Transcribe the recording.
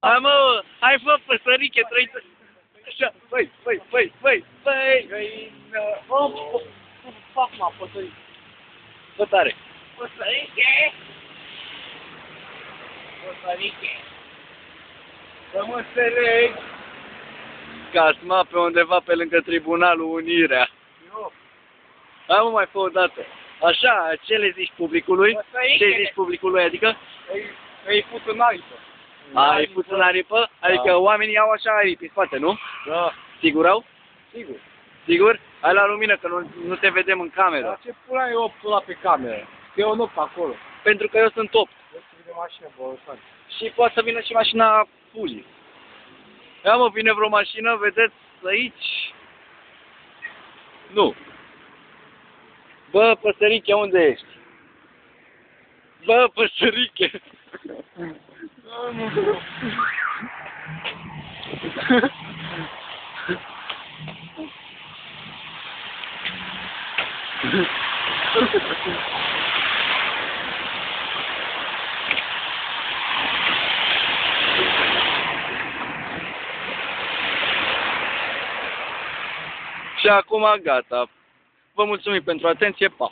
Hai mă, hai fă păsăriche, trăi. Așa, băi. Fac mă, păsărică. Bă tare. Păsăriche! Păsăriche! Să mă înțeleg! Casma pe undeva pe lângă Tribunalul Unirea. Eu. Hai mă, mai fă o dată. Așa, ce le zici publicului? Păsăriche. Ce zici publicului, adică? Îi put în aripă. Ai pus în aripă? Adică oamenii au așa aripi în spate, nu? Da. Sigur au? Sigur. Sigur? Hai la lumină, că nu te vedem în cameră. Dar ce pula e 8 ăla pe cameră? Că eu nu pe acolo. Pentru că eu sunt 8. Eu să vine mașină, bă, Și poate să vină și mașina fulii. Ia mă, vine vreo mașină, vedeți, aici? Nu. Bă, păsăriche, unde ești? Bă, păsăriche! Și acum gata. Vă mulțumim pentru atenție, pa!